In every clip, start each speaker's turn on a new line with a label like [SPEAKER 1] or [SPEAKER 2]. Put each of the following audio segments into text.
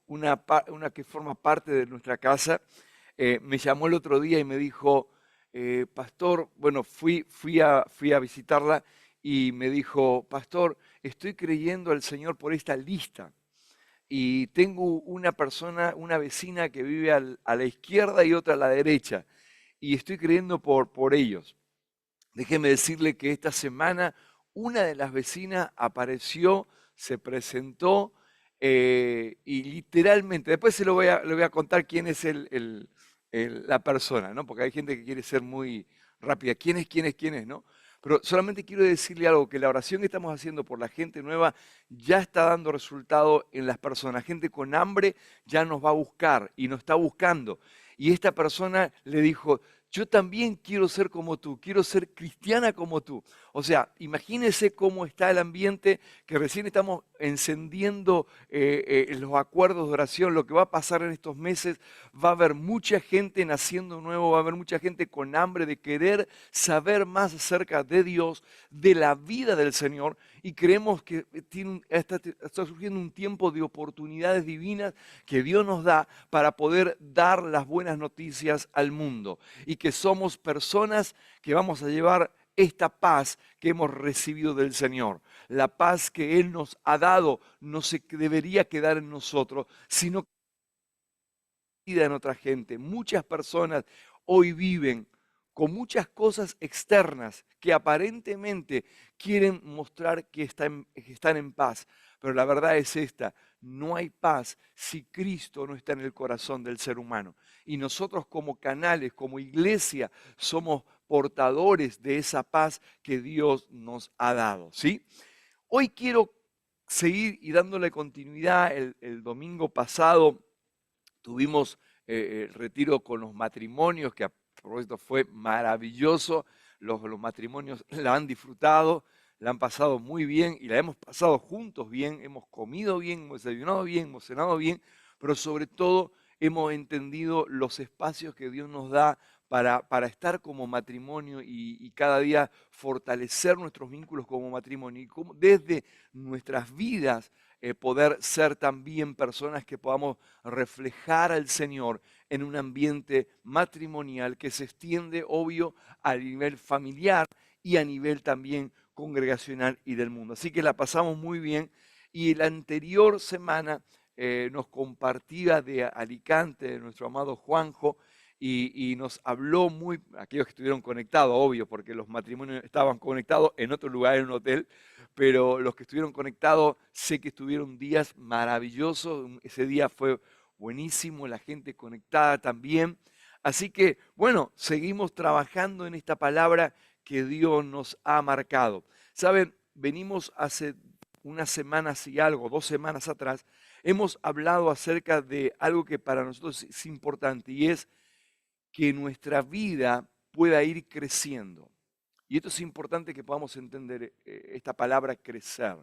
[SPEAKER 1] una que forma parte de nuestra casa, me llamó el otro día y me dijo, pastor, bueno, fui a visitarla y me dijo, pastor, estoy creyendo al Señor por esta lista. Y tengo una persona, una vecina que vive a la izquierda y otra a la derecha. Y estoy creyendo por ellos. Déjeme decirle que esta semana una de las vecinas apareció, se presentó y literalmente, después le voy a contar quién es la persona, ¿no? Porque hay gente que quiere ser muy rápida. ¿Quién es, no? Pero solamente quiero decirle algo, que la oración que estamos haciendo por la gente nueva ya está dando resultado en las personas. Gente con hambre ya nos va a buscar y nos está buscando. Y esta persona le dijo, yo también quiero ser como tú, quiero ser cristiana como tú. O sea, imagínense cómo está el ambiente, que recién estamos encendiendo los acuerdos de oración. Lo que va a pasar en estos meses, va a haber mucha gente naciendo nuevo, va a haber mucha gente con hambre de querer saber más acerca de Dios, de la vida del Señor. Y creemos que está surgiendo un tiempo de oportunidades divinas que Dios nos da para poder dar las buenas noticias al mundo. Y que somos personas que vamos a llevar esta paz que hemos recibido del Señor. La paz que Él nos ha dado no se debería quedar en nosotros, sino que en otra gente. Muchas personas hoy viven con muchas cosas externas que aparentemente quieren mostrar que están en paz. Pero la verdad es esta, no hay paz si Cristo no está en el corazón del ser humano. Y nosotros como canales, como iglesia, somos portadores de esa paz que Dios nos ha dado, ¿sí? Hoy quiero seguir y dándole continuidad. El domingo pasado tuvimos el retiro con los matrimonios, que a propósito fue maravilloso. Los matrimonios la han disfrutado, la han pasado muy bien y la hemos pasado juntos bien, hemos comido bien, hemos desayunado bien, hemos cenado bien, pero sobre todo hemos entendido los espacios que Dios nos da para estar como matrimonio y cada día fortalecer nuestros vínculos como matrimonio y desde nuestras vidas poder ser también personas que podamos reflejar al Señor en un ambiente matrimonial que se extiende, obvio, a nivel familiar y a nivel también congregacional y del mundo. Así que la pasamos muy bien y la anterior semana nos compartía de Alicante, de nuestro amado Juanjo, y nos habló muy, aquellos que estuvieron conectados, obvio, porque los matrimonios estaban conectados en otro lugar, en un hotel, pero los que estuvieron conectados sé que estuvieron días maravillosos, ese día fue buenísimo, la gente conectada también. Así que, bueno, seguimos trabajando en esta palabra que Dios nos ha marcado. Saben, venimos hace unas semanas y algo, 2 semanas atrás, hemos hablado acerca de algo que para nosotros es importante y es que nuestra vida pueda ir creciendo. Y esto es importante que podamos entender esta palabra crecer,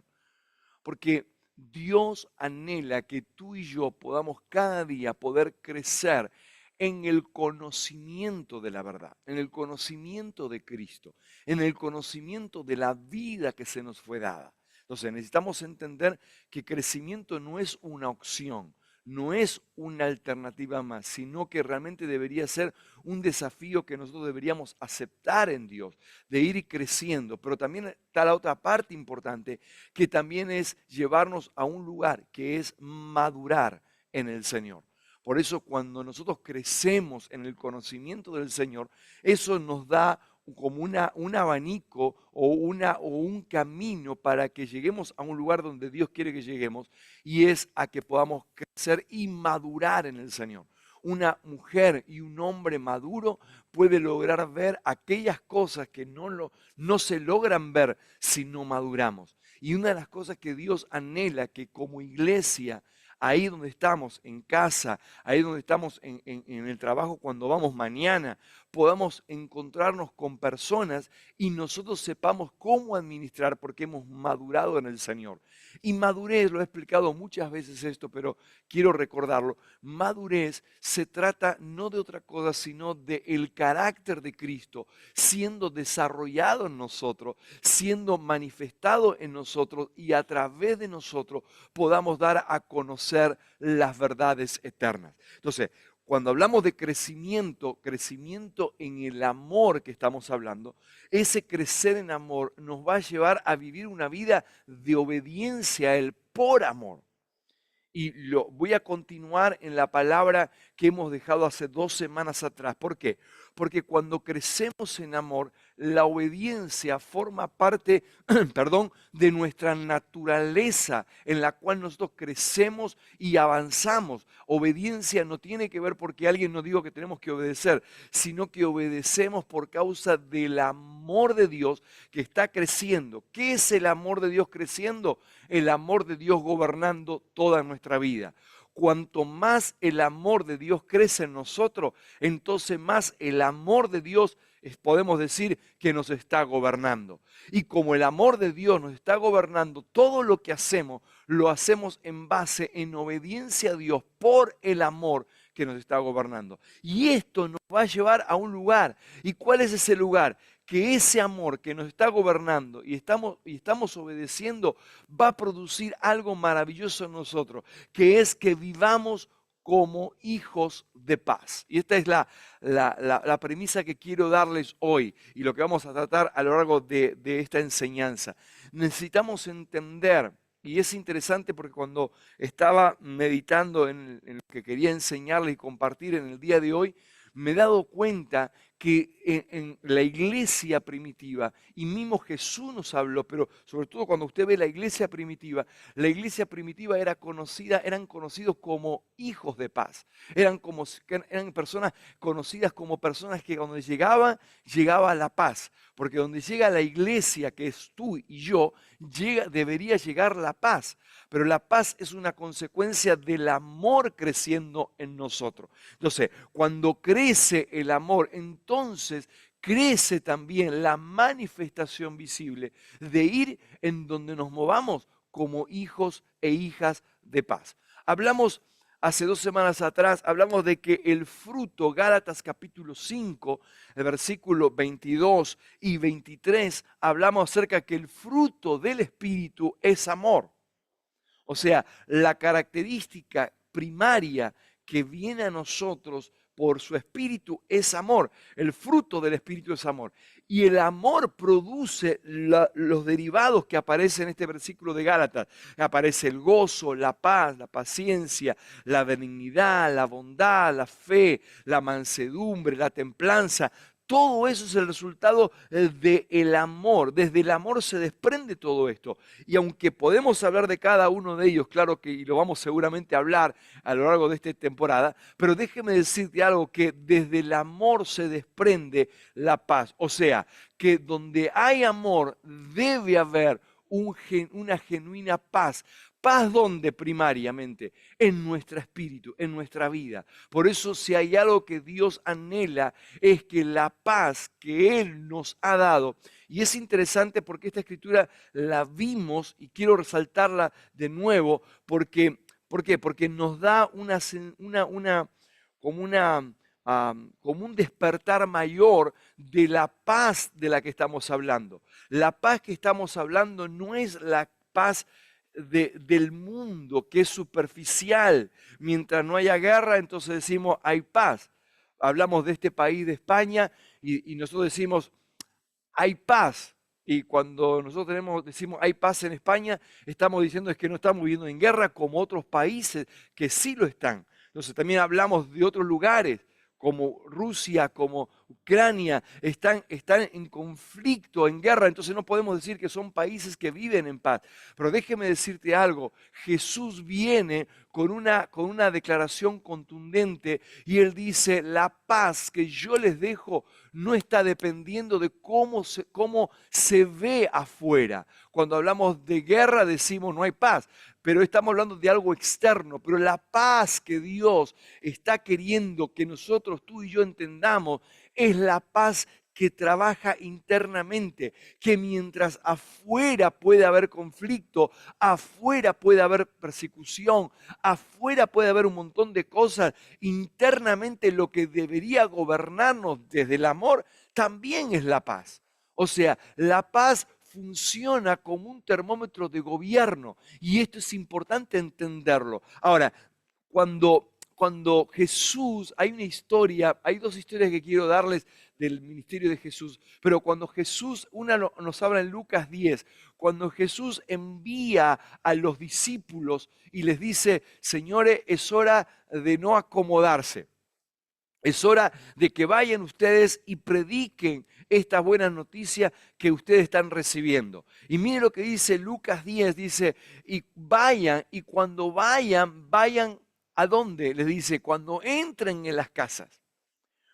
[SPEAKER 1] porque Dios anhela que tú y yo podamos cada día poder crecer en el conocimiento de la verdad, en el conocimiento de Cristo, en el conocimiento de la vida que se nos fue dada. Entonces necesitamos entender que crecimiento no es una opción, no es una alternativa más, sino que realmente debería ser un desafío que nosotros deberíamos aceptar en Dios, de ir creciendo. Pero también está la otra parte importante, que también es llevarnos a un lugar que es madurar en el Señor. Por eso cuando nosotros crecemos en el conocimiento del Señor, eso nos da como un abanico o un camino para que lleguemos a un lugar donde Dios quiere que lleguemos, y es a que podamos crecer y madurar en el Señor. Una mujer y un hombre maduro puede lograr ver aquellas cosas que no se logran ver si no maduramos. Y una de las cosas que Dios anhela que como iglesia, ahí donde estamos, en casa, ahí donde estamos en el trabajo, cuando vamos mañana, podamos encontrarnos con personas y nosotros sepamos cómo administrar porque hemos madurado en el Señor. Y madurez, lo he explicado muchas veces esto, pero quiero recordarlo, madurez se trata no de otra cosa, sino del carácter de Cristo siendo desarrollado en nosotros, siendo manifestado en nosotros y a través de nosotros podamos dar a conocer las verdades eternas. Entonces, cuando hablamos de crecimiento, crecimiento en el amor que estamos hablando, ese crecer en amor nos va a llevar a vivir una vida de obediencia a Él por amor. Y lo voy a continuar en la palabra que hemos dejado hace 2 semanas atrás. ¿Por qué? Porque cuando crecemos en amor, la obediencia forma parte, perdón, de nuestra naturaleza en la cual nosotros crecemos y avanzamos. Obediencia no tiene que ver porque alguien nos diga que tenemos que obedecer, sino que obedecemos por causa del amor de Dios que está creciendo. ¿Qué es el amor de Dios creciendo? El amor de Dios gobernando toda nuestra vida. Cuanto más el amor de Dios crece en nosotros, entonces más el amor de Dios podemos decir que nos está gobernando. Y como el amor de Dios nos está gobernando, todo lo que hacemos lo hacemos en base, en obediencia a Dios por el amor que nos está gobernando. Y esto nos va a llevar a un lugar. ¿Y cuál es ese lugar? Que ese amor que nos está gobernando y estamos obedeciendo va a producir algo maravilloso en nosotros, que es que vivamos como hijos de paz. Y esta es la premisa que quiero darles hoy y lo que vamos a tratar a lo largo de esta enseñanza. Necesitamos entender, y es interesante porque cuando estaba meditando en lo que quería enseñarles y compartir en el día de hoy, me he dado cuenta que en la iglesia primitiva, y mismo Jesús nos habló, pero sobre todo cuando usted ve la iglesia primitiva eran conocidos como hijos de paz. Eran personas conocidas como personas que cuando llegaba la paz. Porque donde llega la iglesia, que es tú y yo, debería llegar la paz. Pero la paz es una consecuencia del amor creciendo en nosotros. Entonces, cuando crece el amor, entonces crece también la manifestación visible de ir en donde nos movamos como hijos e hijas de paz. Hace 2 semanas atrás, hablamos de que el fruto, Gálatas capítulo 5, el versículo 22 y 23, hablamos acerca que el fruto del Espíritu es amor. O sea, la característica primaria que viene a nosotros por su Espíritu es amor. El fruto del Espíritu es amor. Y el amor produce los derivados que aparecen en este versículo de Gálatas. Aparece el gozo, la paz, la paciencia, la benignidad, la bondad, la fe, la mansedumbre, la templanza. Todo eso es el resultado del amor. Desde el amor se desprende todo esto. Y aunque podemos hablar de cada uno de ellos, claro que y lo vamos seguramente a hablar a lo largo de esta temporada, pero déjeme decirte algo, que desde el amor se desprende la paz. O sea, que donde hay amor debe haber una genuina paz. ¿Paz dónde primariamente? En nuestro espíritu, en nuestra vida. Por eso si hay algo que Dios anhela es que la paz que Él nos ha dado, y es interesante porque esta escritura la vimos y quiero resaltarla de nuevo porque, ¿por qué? Porque nos da como un despertar mayor de la paz de la que estamos hablando. La paz que estamos hablando no es la paz del mundo, que es superficial. Mientras no haya guerra, entonces decimos hay paz. Hablamos de este país de España y nosotros decimos hay paz. Y cuando nosotros decimos hay paz en España, estamos diciendo es que no estamos viviendo en guerra como otros países que sí lo están. Entonces también hablamos de otros lugares como Rusia, como Ucrania, están en conflicto, en guerra, entonces no podemos decir que son países que viven en paz. Pero déjeme decirte algo, Jesús viene con una declaración contundente y Él dice, la paz que yo les dejo no está dependiendo de cómo se ve afuera. Cuando hablamos de guerra decimos no hay paz, pero estamos hablando de algo externo. Pero la paz que Dios está queriendo que nosotros, tú y yo, entendamos es la paz que trabaja internamente, que mientras afuera puede haber conflicto, afuera puede haber persecución, afuera puede haber un montón de cosas, internamente lo que debería gobernarnos desde el amor también es la paz. O sea, la paz funciona como un termómetro de gobierno y esto es importante entenderlo. Ahora, cuando Jesús, hay una historia, hay dos historias que quiero darles del ministerio de Jesús, pero cuando Jesús, una nos habla en Lucas 10, cuando Jesús envía a los discípulos y les dice, señores, es hora de no acomodarse. Es hora de que vayan ustedes y prediquen esta buena noticia que ustedes están recibiendo. Y mire lo que dice Lucas 10, dice, y vayan, y cuando vayan, vayan ¿a dónde? Les dice, cuando entren en las casas.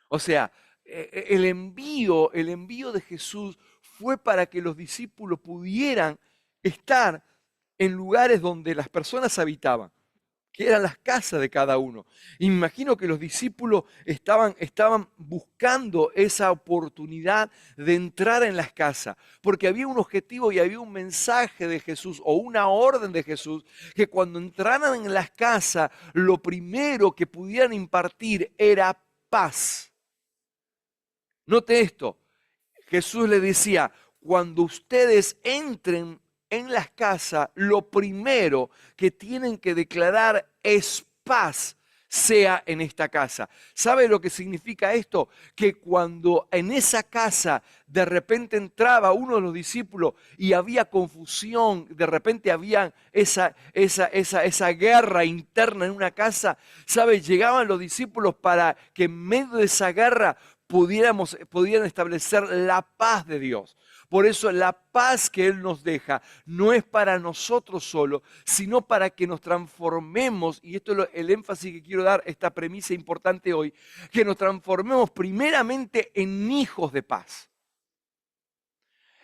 [SPEAKER 1] O sea, el envío de Jesús fue para que los discípulos pudieran estar en lugares donde las personas habitaban, que eran las casas de cada uno. Imagino que los discípulos estaban buscando esa oportunidad de entrar en las casas, porque había un objetivo y había un mensaje de Jesús o una orden de Jesús, que cuando entraran en las casas, lo primero que pudieran impartir era paz. Note esto, Jesús le decía, cuando ustedes entren en las casas, lo primero que tienen que declarar es paz sea en esta casa. ¿Sabe lo que significa esto? Que cuando en esa casa de repente entraba uno de los discípulos y había confusión, de repente había esa guerra interna en una casa, ¿sabe? Llegaban los discípulos para que en medio de esa guerra pudieran establecer la paz de Dios. Por eso la paz que Él nos deja no es para nosotros solo, sino para que nos transformemos, y esto es el énfasis que quiero dar, esta premisa importante hoy, que nos transformemos primeramente en hijos de paz.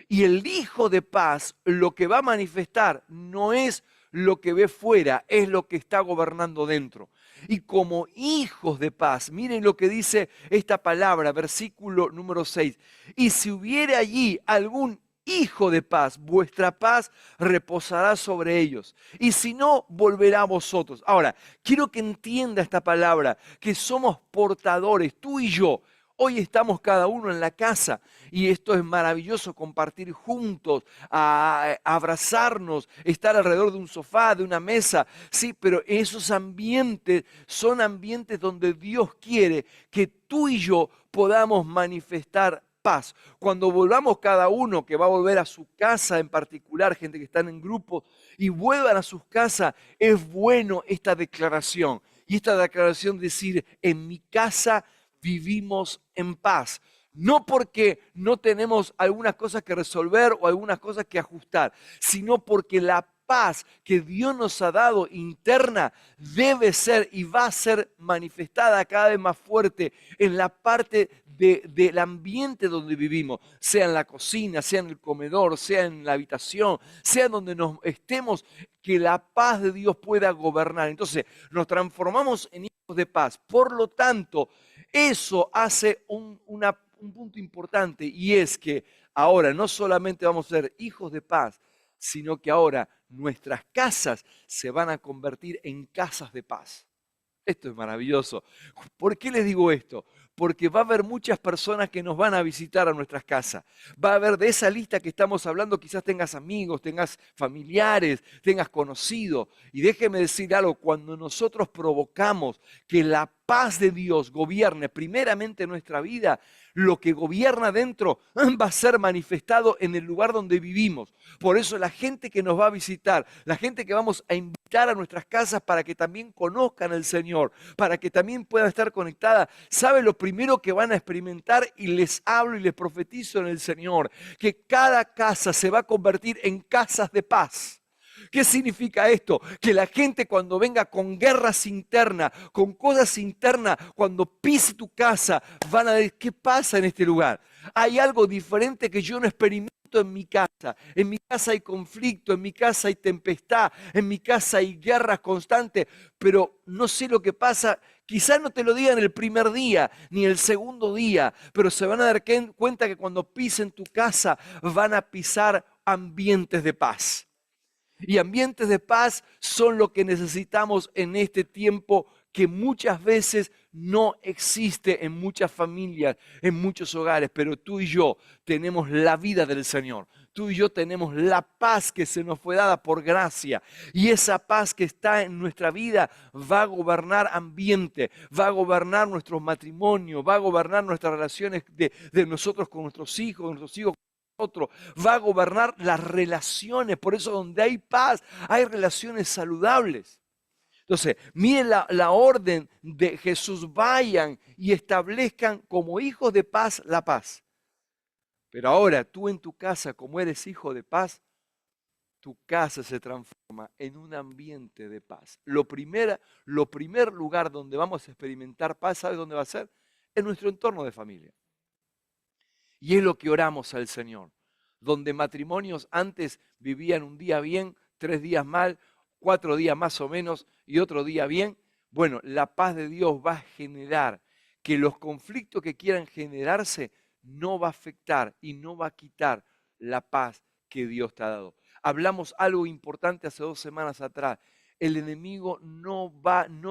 [SPEAKER 1] Y el hijo de paz lo que va a manifestar no es lo que ve fuera, es lo que está gobernando dentro. Y como hijos de paz, miren lo que dice esta palabra, versículo número 6. Y si hubiere allí algún hijo de paz, vuestra paz reposará sobre ellos. Y si no, volverá a vosotros. Ahora, quiero que entienda esta palabra, que somos portadores, tú y yo. Hoy estamos cada uno en la casa y esto es maravilloso, compartir juntos, abrazarnos, estar alrededor de un sofá, de una mesa. Sí, pero esos ambientes son ambientes donde Dios quiere que tú y yo podamos manifestar paz. Cuando volvamos cada uno, que va a volver a su casa en particular, gente que están en grupo, y vuelvan a sus casas, es bueno esta declaración. Y esta declaración decir, en mi casa vivimos en paz. No porque no tenemos algunas cosas que resolver o algunas cosas que ajustar, sino porque la paz que Dios nos ha dado interna debe ser y va a ser manifestada cada vez más fuerte en la parte del ambiente donde vivimos, sea en la cocina, sea en el comedor, sea en la habitación, sea donde nos estemos, que la paz de Dios pueda gobernar. Entonces nos transformamos en hijos de paz. Por lo tanto, eso hace un punto importante y es que ahora no solamente vamos a ser hijos de paz, sino que ahora nuestras casas se van a convertir en casas de paz. Esto es maravilloso. ¿Por qué les digo esto? Porque va a haber muchas personas que nos van a visitar a nuestras casas. Va a haber de esa lista que estamos hablando, quizás tengas amigos, tengas familiares, tengas conocidos. Y déjeme decir algo, cuando nosotros provocamos que la paz de Dios gobierne primeramente nuestra vida, lo que gobierna dentro va a ser manifestado en el lugar donde vivimos. Por eso la gente que nos va a visitar, la gente que vamos a invitar a nuestras casas para que también conozcan al Señor, para que también puedan estar conectadas, ¿sabe lo primero que van a experimentar? Y les hablo y les profetizo en el Señor, que cada casa se va a convertir en casas de paz. ¿Qué significa esto? Que la gente cuando venga con guerras internas, con cosas internas, cuando pise tu casa, van a decir, ¿qué pasa en este lugar? Hay algo diferente que yo no experimento en mi casa. En mi casa hay conflicto, en mi casa hay tempestad, en mi casa hay guerras constantes, pero no sé lo que pasa. Quizás no te lo digan el primer día ni el segundo día, pero se van a dar cuenta que cuando pisen tu casa van a pisar ambientes de paz. Y ambientes de paz son lo que necesitamos en este tiempo que muchas veces no existe en muchas familias, en muchos hogares, pero tú y yo tenemos la vida del Señor. Tú y yo tenemos la paz que se nos fue dada por gracia. Y esa paz que está en nuestra vida va a gobernar ambiente, va a gobernar nuestros matrimonios, va a gobernar nuestras relaciones de nosotros con nuestros hijos otro, va a gobernar las relaciones. Por eso donde hay paz, hay relaciones saludables. Entonces, miren la orden de Jesús, vayan y establezcan como hijos de paz la paz. Pero ahora tú en tu casa, como eres hijo de paz, tu casa se transforma en un ambiente de paz. Lo primer lugar donde vamos a experimentar paz, ¿sabes dónde va a ser? En nuestro entorno de familia. Y es lo que oramos al Señor. Donde matrimonios antes vivían un día bien, 3 días mal, 4 días más o menos y otro día bien. Bueno, la paz de Dios va a generar que los conflictos que quieran generarse no va a afectar y no va a quitar la paz que Dios te ha dado. Hablamos algo importante hace 2 semanas atrás. El enemigo no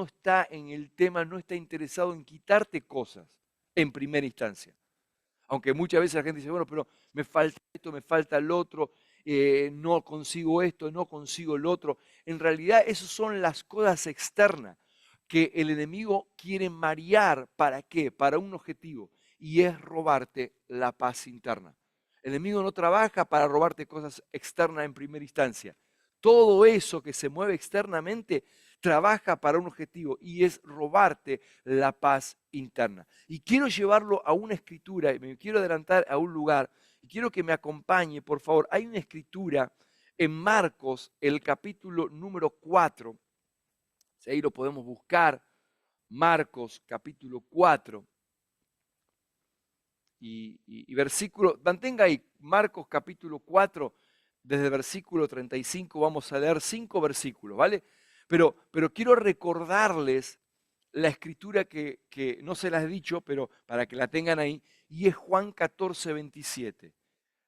[SPEAKER 1] está en el tema, no está interesado en quitarte cosas en primera instancia. Aunque muchas veces la gente dice, bueno, pero me falta esto, me falta el otro, no consigo esto, no consigo el otro. En realidad, esas son las cosas externas que el enemigo quiere marear. ¿Para qué? Para un objetivo, y es robarte la paz interna. El enemigo no trabaja para robarte cosas externas en primera instancia. Todo eso que se mueve externamente trabaja para un objetivo y es robarte la paz interna. Y quiero llevarlo a una escritura, y me quiero adelantar a un lugar, y quiero que me acompañe, por favor. Hay una escritura en Marcos, el capítulo número 4, si ahí lo podemos buscar, Marcos capítulo 4, y versículo, mantenga ahí, Marcos capítulo 4, desde el versículo 35, vamos a leer 5 versículos, ¿vale? Pero quiero recordarles la escritura que no se las he dicho, pero para que la tengan ahí, y es Juan 14, 27.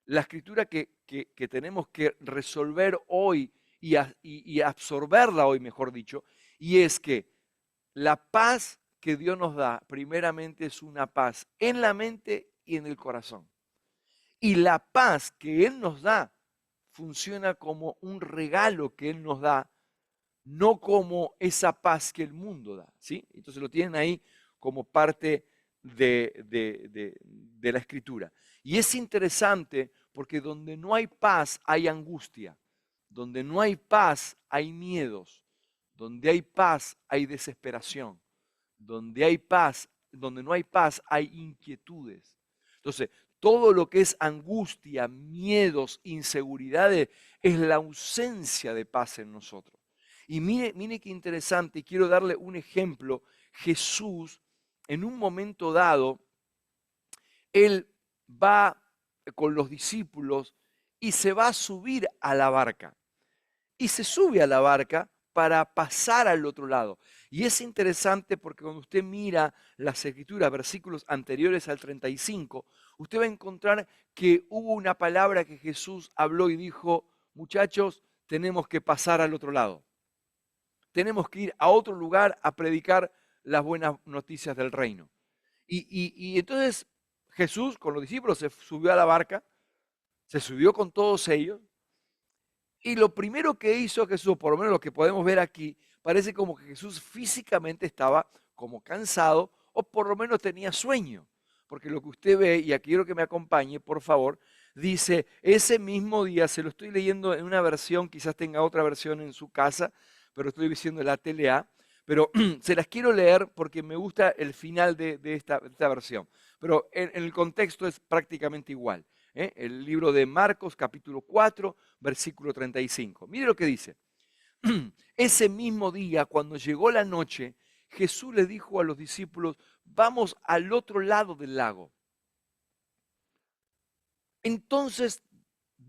[SPEAKER 1] La escritura que tenemos que resolver hoy y absorberla hoy, mejor dicho, y es que la paz que Dios nos da, primeramente es una paz en la mente y en el corazón. Y la paz que Él nos da funciona como un regalo que Él nos da, no como esa paz que el mundo da, ¿sí? Entonces lo tienen ahí como parte de la escritura. Y es interesante porque donde no hay paz hay angustia, donde no hay paz hay miedos, donde hay paz hay desesperación, donde hay paz, donde no hay paz hay inquietudes. Entonces, todo lo que es angustia, miedos, inseguridades, es la ausencia de paz en nosotros. Y mire qué interesante, quiero darle un ejemplo. Jesús, en un momento dado, Él va con los discípulos y se va a subir a la barca. Y se sube a la barca para pasar al otro lado. Y es interesante porque cuando usted mira las escrituras, versículos anteriores al 35, usted va a encontrar que hubo una palabra que Jesús habló y dijo, muchachos, tenemos que pasar al otro lado. Tenemos que ir a otro lugar a predicar las buenas noticias del reino. Y entonces Jesús con los discípulos se subió a la barca, se subió con todos ellos, y lo primero que hizo Jesús, por lo menos lo que podemos ver aquí, parece como que Jesús físicamente estaba como cansado o por lo menos tenía sueño. Porque lo que usted ve, y aquí quiero que me acompañe, por favor, dice, ese mismo día, se lo estoy leyendo en una versión, quizás tenga otra versión en su casa, pero estoy diciendo la TLA, pero se las quiero leer porque me gusta el final de esta versión. Pero en el contexto es prácticamente igual. El libro de Marcos, capítulo 4, versículo 35. Mire lo que dice. Ese mismo día, cuando llegó la noche, Jesús le dijo a los discípulos, vamos al otro lado del lago. Entonces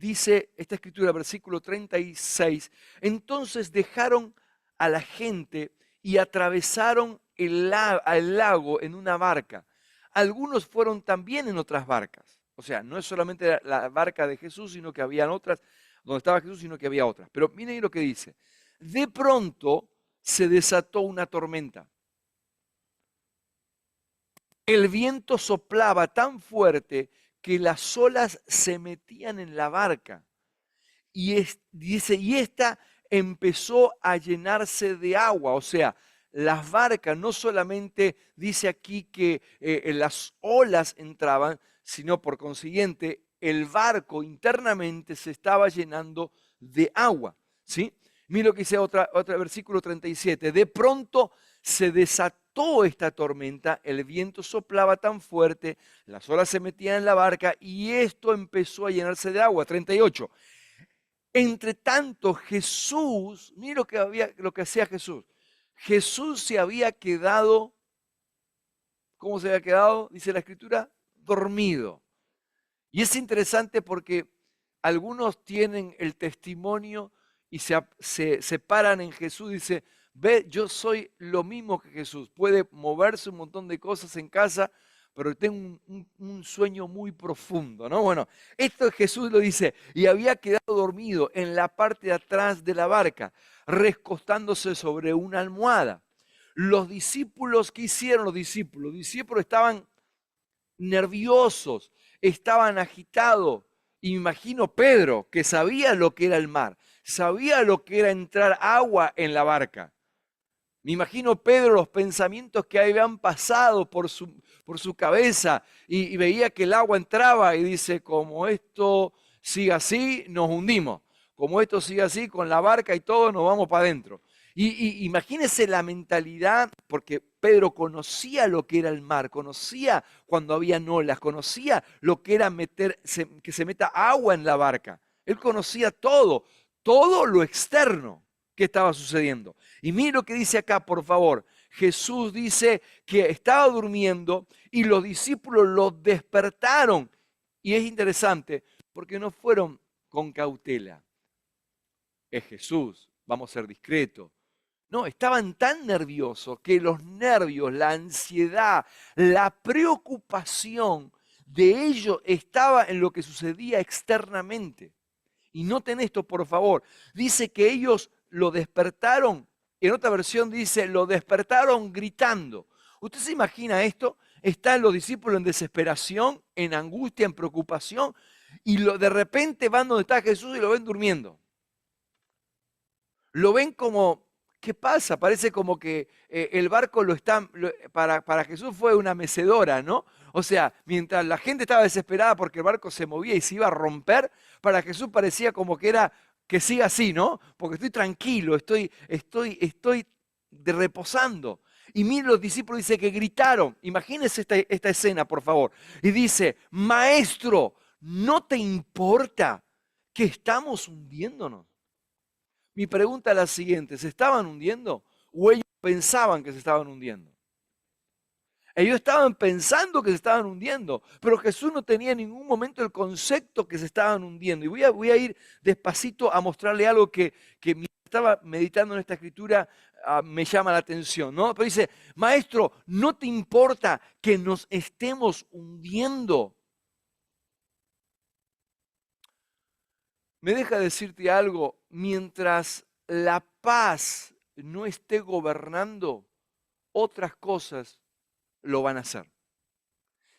[SPEAKER 1] dice esta escritura, versículo 36, entonces dejaron a la gente y atravesaron el lago en una barca. Algunos fueron también en otras barcas. O sea, no es solamente la barca de Jesús, sino que habían otras, donde estaba Jesús, sino que había otras. Pero miren lo que dice. De pronto se desató una tormenta. El viento soplaba tan fuerte que las olas se metían en la barca. Dice, y esta empezó a llenarse de agua. O sea, las barcas no solamente dice aquí que las olas entraban, sino por consiguiente el barco internamente se estaba llenando de agua. ¿Sí? Mira lo que dice otro versículo 37. De pronto se desató esta tormenta, el viento soplaba tan fuerte, las olas se metían en la barca y esto empezó a llenarse de agua. 38. Entre tanto, Jesús, mira lo que hacía Jesús. Jesús se había quedado, ¿cómo se había quedado? Dice la Escritura, dormido. Y es interesante porque algunos tienen el testimonio y se paran en Jesús y dicen, ve, yo soy lo mismo que Jesús. Puede moverse un montón de cosas en casa, pero tengo un sueño muy profundo, ¿no? Bueno, esto Jesús lo dice, y había quedado dormido en la parte de atrás de la barca, recostándose sobre una almohada. Los discípulos, ¿qué hicieron los discípulos? Los discípulos estaban nerviosos, estaban agitados. Y me imagino Pedro, que sabía lo que era el mar, sabía lo que era entrar agua en la barca. Me imagino Pedro los pensamientos que habían pasado por su cabeza y veía que el agua entraba y dice, como esto sigue así, nos hundimos. Como esto sigue así, con la barca y todo, nos vamos para adentro. Y imagínense la mentalidad, porque Pedro conocía lo que era el mar, conocía cuando había olas, conocía lo que era que se meta agua en la barca. Él conocía todo lo externo que estaba sucediendo. Y mire lo que dice acá, por favor. Jesús dice que estaba durmiendo y los discípulos lo despertaron. Y es interesante porque no fueron con cautela. Es Jesús, vamos a ser discretos. No, estaban tan nerviosos que los nervios, la ansiedad, la preocupación de ellos estaba en lo que sucedía externamente. Y noten esto, por favor. Dice que ellos lo despertaron. En otra versión dice, lo despertaron gritando. ¿Usted se imagina esto? Están los discípulos en desesperación, en angustia, en preocupación, y de repente van donde está Jesús y lo ven durmiendo. Lo ven como, ¿qué pasa? Parece como que el barco para Jesús fue una mecedora, ¿no? O sea, mientras la gente estaba desesperada porque el barco se movía y se iba a romper, para Jesús parecía como que era que siga así, ¿no? Porque estoy tranquilo, estoy reposando. Y miren, los discípulos dice que gritaron. Imagínense esta escena, por favor. Y dice, maestro, ¿no te importa que estamos hundiéndonos? Mi pregunta es la siguiente, ¿se estaban hundiendo o ellos pensaban que se estaban hundiendo? Ellos estaban pensando que se estaban hundiendo, pero Jesús no tenía en ningún momento el concepto que se estaban hundiendo. Y voy a ir despacito a mostrarle algo que mientras estaba meditando en esta escritura me llama la atención, ¿no? Pero dice, maestro, ¿no te importa que nos estemos hundiendo? Me deja decirte algo, mientras la paz no esté gobernando, otras cosas lo van a hacer.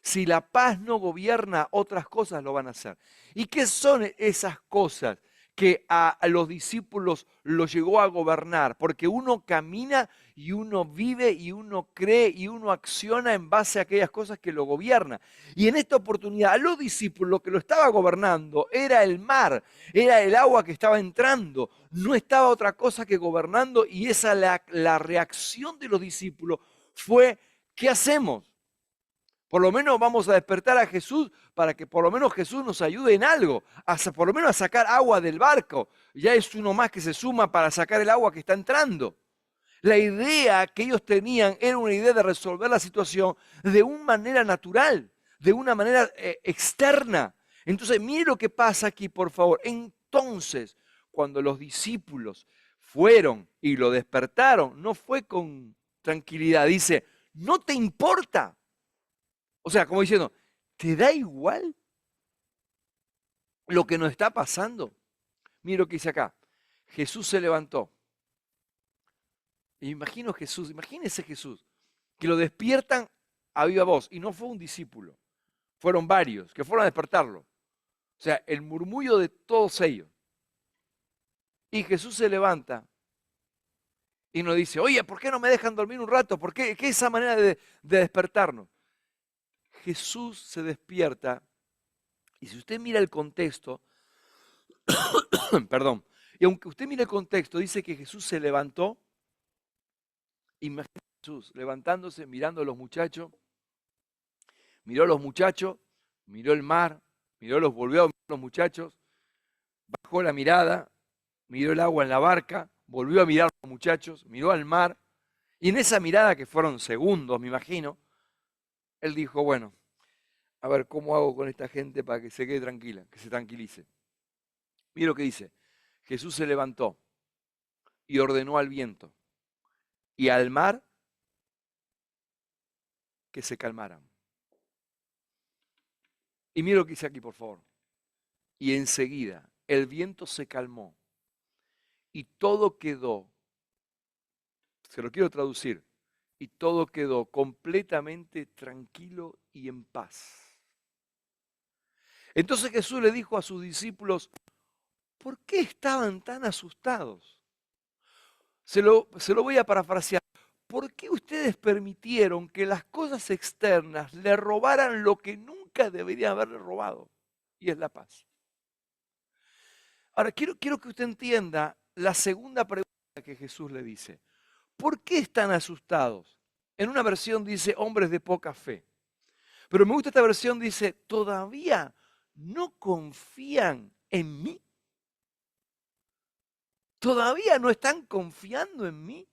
[SPEAKER 1] Si la paz no gobierna, otras cosas lo van a hacer. ¿Y qué son esas cosas que a los discípulos los llegó a gobernar? Porque uno camina y uno vive y uno cree y uno acciona en base a aquellas cosas que lo gobiernan. Y en esta oportunidad a los discípulos lo que lo estaba gobernando era el mar, era el agua que estaba entrando. No estaba otra cosa que gobernando y la reacción de los discípulos fue, ¿qué hacemos? Por lo menos vamos a despertar a Jesús para que por lo menos Jesús nos ayude en algo, por lo menos a sacar agua del barco. Ya es uno más que se suma para sacar el agua que está entrando. La idea que ellos tenían era una idea de resolver la situación de una manera natural, de una manera externa. Entonces, mire lo que pasa aquí, por favor. Entonces, cuando los discípulos fueron y lo despertaron, no fue con tranquilidad. Dice, ¿no te importa? O sea, como diciendo, ¿te da igual lo que nos está pasando? Mire lo que dice acá. Jesús se levantó. Y imagino Jesús, imagínese Jesús, que lo despiertan a viva voz. Y no fue un discípulo, fueron varios que fueron a despertarlo. O sea, el murmullo de todos ellos. Y Jesús se levanta y nos dice, oye, ¿por qué no me dejan dormir un rato? ¿Por qué? ¿Qué es esa manera de despertarnos? Jesús se despierta y si usted mira el contexto, perdón, y aunque usted mire el contexto, dice que Jesús se levantó, imagínate Jesús levantándose, mirando a los muchachos, miró a los muchachos, miró el mar, volvió a mirar a los muchachos, bajó la mirada, miró el agua en la barca, volvió a mirar a los muchachos, miró al mar, y en esa mirada, que fueron segundos, me imagino, él dijo, bueno, a ver, ¿cómo hago con esta gente para que se quede tranquila, que se tranquilice? Mira lo que dice, Jesús se levantó y ordenó al viento y al mar que se calmaran. Y mira lo que dice aquí, por favor. Y enseguida el viento se calmó y todo quedó, se lo quiero traducir, y todo quedó completamente tranquilo y en paz. Entonces Jesús le dijo a sus discípulos, ¿por qué estaban tan asustados? Se lo voy a parafrasear. ¿Por qué ustedes permitieron que las cosas externas le robaran lo que nunca deberían haberle robado? Y es la paz. Ahora, quiero que usted entienda la segunda pregunta que Jesús le dice. ¿Por qué están asustados? En una versión dice hombres de poca fe. Pero me gusta esta versión, dice, ¿todavía no confían en mí? ¿Todavía no están confiando en mí?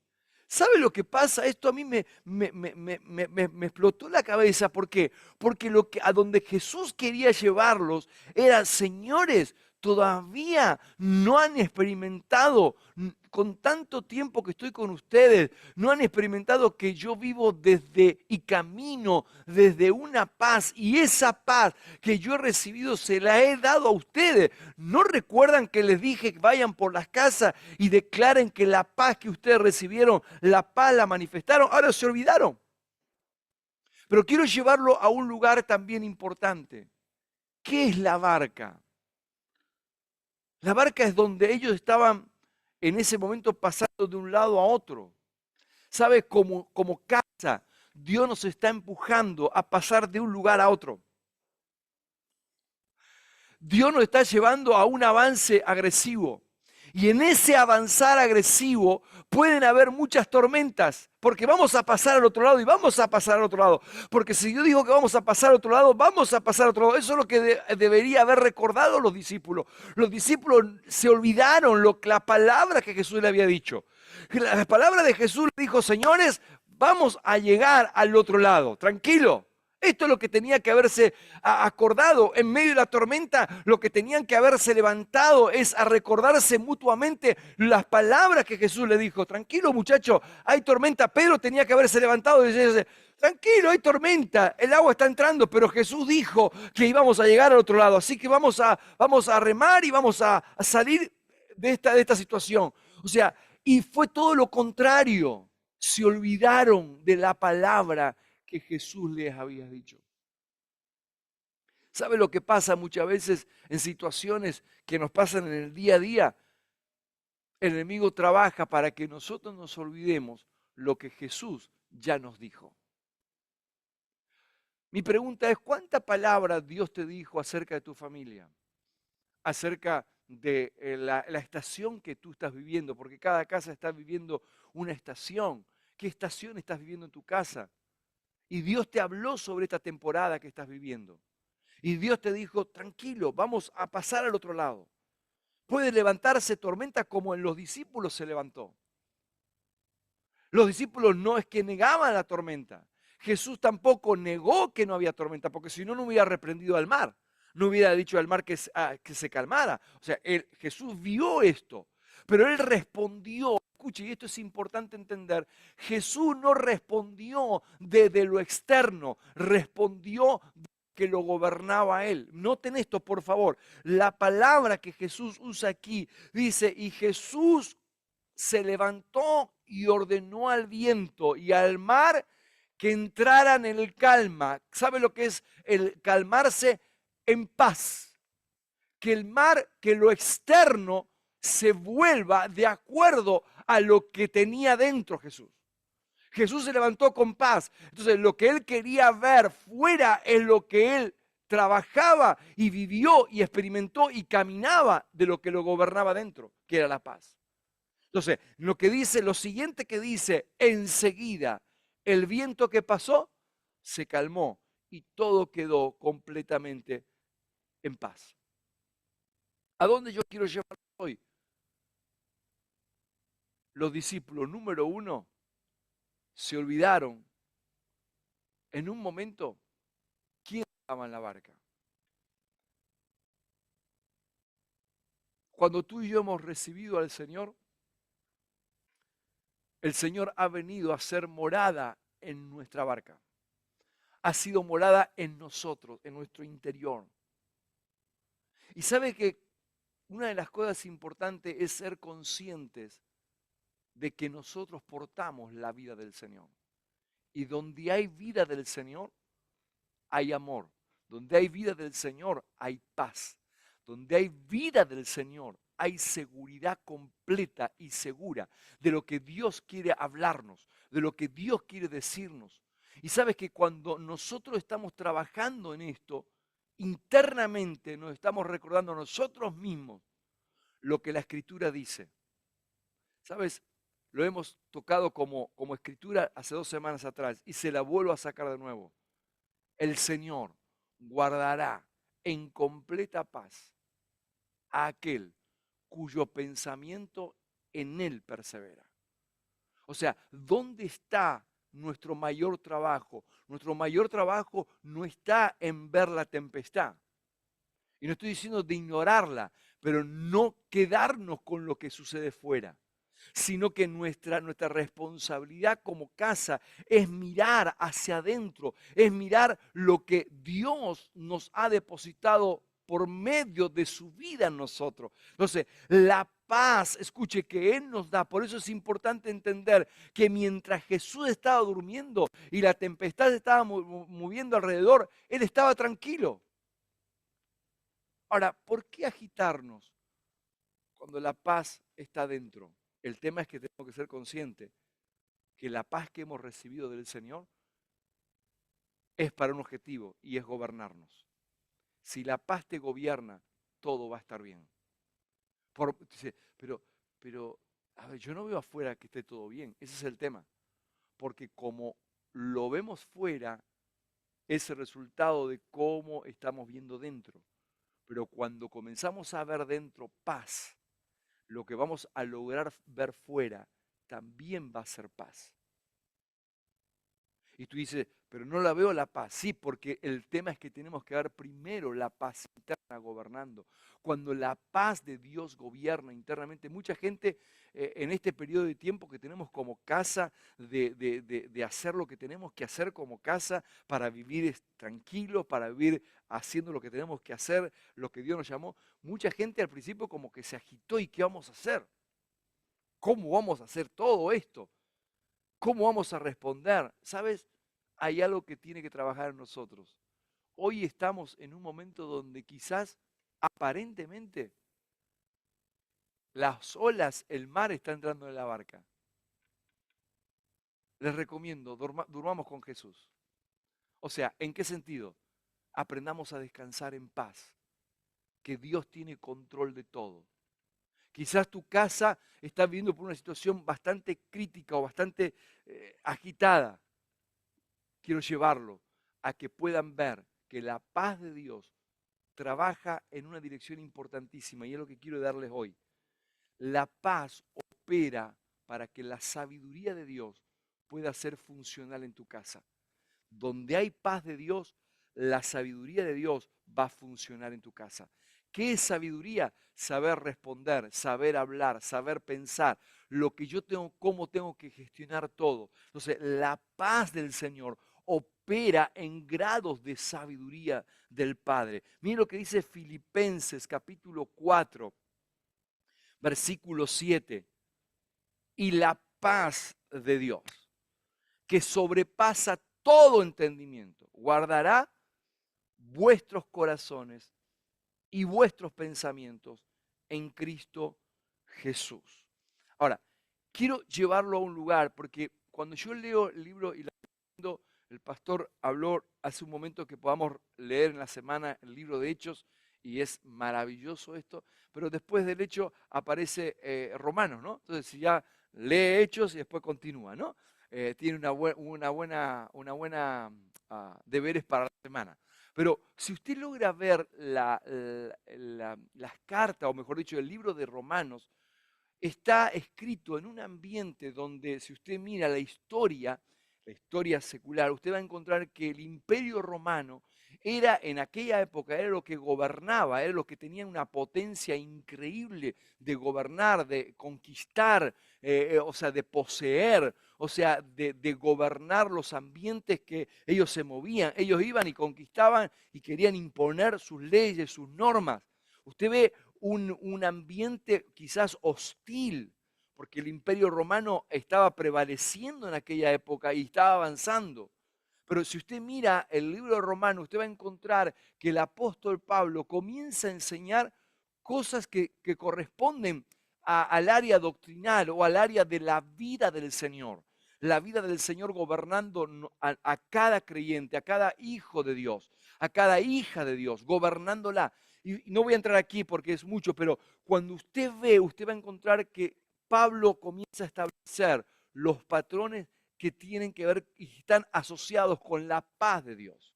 [SPEAKER 1] ¿Sabe lo que pasa? Esto a mí me explotó la cabeza. ¿Por qué? Porque a donde Jesús quería llevarlos era, señores, todavía no han experimentado, con tanto tiempo que estoy con ustedes, no han experimentado que yo vivo desde y camino desde una paz. Y esa paz que yo he recibido se la he dado a ustedes. ¿No recuerdan que les dije que vayan por las casas y declaren que la paz que ustedes recibieron, la paz la manifestaron? Ahora se olvidaron. Pero quiero llevarlo a un lugar también importante. ¿Qué es la barca? La barca es donde ellos estaban en ese momento pasando de un lado a otro. ¿Sabe? Como casa, Dios nos está empujando a pasar de un lugar a otro. Dios nos está llevando a un avance agresivo. Y en ese avanzar agresivo pueden haber muchas tormentas, porque vamos a pasar al otro lado y vamos a pasar al otro lado. Porque si yo digo que vamos a pasar al otro lado, vamos a pasar al otro lado. Eso es lo que debería haber recordado los discípulos. Los discípulos se olvidaron la palabra que Jesús le había dicho. La palabra de Jesús le dijo, señores, vamos a llegar al otro lado, tranquilo. Esto es lo que tenía que haberse acordado en medio de la tormenta. Lo que tenían que haberse levantado es a recordarse mutuamente las palabras que Jesús le dijo. Tranquilo, muchacho, hay tormenta. Pedro tenía que haberse levantado y decirse, tranquilo, hay tormenta, el agua está entrando, pero Jesús dijo que íbamos a llegar al otro lado. Así que vamos a remar y vamos a salir de esta situación. O sea, y fue todo lo contrario. Se olvidaron de la palabra que Jesús les había dicho. ¿Sabe lo que pasa muchas veces en situaciones que nos pasan en el día a día? El enemigo trabaja para que nosotros nos olvidemos lo que Jesús ya nos dijo. Mi pregunta es, ¿cuánta palabra Dios te dijo acerca de tu familia? Acerca de la estación que tú estás viviendo, porque cada casa está viviendo una estación. ¿Qué estación estás viviendo en tu casa? Y Dios te habló sobre esta temporada que estás viviendo. Y Dios te dijo, tranquilo, vamos a pasar al otro lado. Puede levantarse tormenta como en los discípulos se levantó. Los discípulos no es que negaban la tormenta. Jesús tampoco negó que no había tormenta, porque si no, no hubiera reprendido al mar. no hubiera dicho al mar que se calmara. O sea, Jesús vio esto, pero él respondió. Escuche, y esto es importante entender, Jesús no respondió desde lo externo, respondió que lo gobernaba a él. Noten esto, por favor. La palabra que Jesús usa aquí dice, y Jesús se levantó y ordenó al viento y al mar que entraran en el calma. ¿Sabe lo que es el calmarse? En paz. Que el mar, que lo externo se vuelva de acuerdo a lo que tenía dentro Jesús. Jesús se levantó con paz. Entonces lo que él quería ver fuera es lo que él trabajaba y vivió y experimentó y caminaba de lo que lo gobernaba dentro, que era la paz. Entonces, lo siguiente que dice, enseguida el viento que pasó se calmó y todo quedó completamente en paz. ¿A dónde yo quiero llevar hoy? Los discípulos, número uno, se olvidaron en un momento quién estaba en la barca. Cuando tú y yo hemos recibido al Señor, el Señor ha venido a ser morada en nuestra barca. Ha sido morada en nosotros, en nuestro interior. Y sabe que una de las cosas importantes es ser conscientes de que nosotros portamos la vida del Señor. Y donde hay vida del Señor, hay amor. Donde hay vida del Señor, hay paz. Donde hay vida del Señor, hay seguridad completa y segura de lo que Dios quiere hablarnos, de lo que Dios quiere decirnos. Y sabes que cuando nosotros estamos trabajando en esto, internamente nos estamos recordando a nosotros mismos lo que la Escritura dice. ¿Sabes? Lo hemos tocado como Escritura hace 2 semanas atrás y se la vuelvo a sacar de nuevo. El Señor guardará en completa paz a aquel cuyo pensamiento en Él persevera. O sea, ¿dónde está nuestro mayor trabajo? Nuestro mayor trabajo no está en ver la tempestad. Y no estoy diciendo de ignorarla, pero no quedarnos con lo que sucede fuera, sino que nuestra responsabilidad como casa es mirar hacia adentro, es mirar lo que Dios nos ha depositado por medio de su vida en nosotros. Entonces, la paz, escuche, que Él nos da. Por eso es importante entender que mientras Jesús estaba durmiendo y la tempestad se estaba moviendo alrededor, Él estaba tranquilo. Ahora, ¿por qué agitarnos cuando la paz está dentro? El tema es que tenemos que ser conscientes que la paz que hemos recibido del Señor es para un objetivo y es gobernarnos. Si la paz te gobierna, todo va a estar bien. Dice, pero, a ver, yo no veo afuera que esté todo bien. Ese es el tema. Porque como lo vemos fuera, es el resultado de cómo estamos viendo dentro. Pero cuando comenzamos a ver dentro paz, lo que vamos a lograr ver fuera también va a ser paz. Y tú dices, pero no la veo la paz. Sí, porque el tema es que tenemos que ver primero la paz interna gobernando. Cuando la paz de Dios gobierna internamente, mucha gente en este periodo de tiempo que tenemos como casa, de hacer lo que tenemos que hacer como casa para vivir tranquilos, para vivir haciendo lo que tenemos que hacer, lo que Dios nos llamó, mucha gente al principio como que se agitó y ¿qué vamos a hacer? ¿Cómo vamos a hacer todo esto? ¿Cómo vamos a responder? ¿Sabes? Hay algo que tiene que trabajar en nosotros. Hoy estamos en un momento donde quizás aparentemente las olas, el mar está entrando en la barca. Les recomiendo, durmamos con Jesús. O sea, ¿en qué sentido? Aprendamos a descansar en paz, que Dios tiene control de todo. Quizás tu casa está viviendo por una situación bastante crítica o bastante agitada. Quiero llevarlo a que puedan ver que la paz de Dios trabaja en una dirección importantísima y es lo que quiero darles hoy. La paz opera para que la sabiduría de Dios pueda ser funcional en tu casa. Donde hay paz de Dios, la sabiduría de Dios va a funcionar en tu casa. ¿Qué es sabiduría? Saber responder, saber hablar, saber pensar, lo que yo tengo, cómo tengo que gestionar todo. Entonces, la paz del Señor opera en grados de sabiduría del Padre. Miren lo que dice Filipenses capítulo 4, versículo 7. Y la paz de Dios, que sobrepasa todo entendimiento, guardará vuestros corazones y vuestros pensamientos en Cristo Jesús. Ahora, quiero llevarlo a un lugar, porque cuando yo leo el libro y el pastor habló hace un momento que podamos leer en la semana el libro de Hechos, y es maravilloso esto, pero después del Hecho aparece Romanos, ¿no? Entonces, si ya lee Hechos y después continúa, ¿no? Tiene una buena deberes para la semana. Pero si usted logra ver las cartas, o mejor dicho, el libro de Romanos, está escrito en un ambiente donde, si usted mira la historia secular, usted va a encontrar que el Imperio Romano era en aquella época, era lo que gobernaba, era lo que tenía una potencia increíble de gobernar, de conquistar, o sea, de poseer, o sea, de gobernar los ambientes que ellos se movían. Ellos iban y conquistaban y querían imponer sus leyes, sus normas. Usted ve un ambiente quizás hostil, porque el Imperio Romano estaba prevaleciendo en aquella época y estaba avanzando. Pero si usted mira el libro de Romanos, usted va a encontrar que el apóstol Pablo comienza a enseñar cosas que corresponden al área doctrinal o al área de la vida del Señor. La vida del Señor gobernando a cada creyente, a cada hijo de Dios, a cada hija de Dios, gobernándola. Y no voy a entrar aquí porque es mucho, pero cuando usted ve, usted va a encontrar que Pablo comienza a establecer los patrones que tienen que ver y están asociados con la paz de Dios.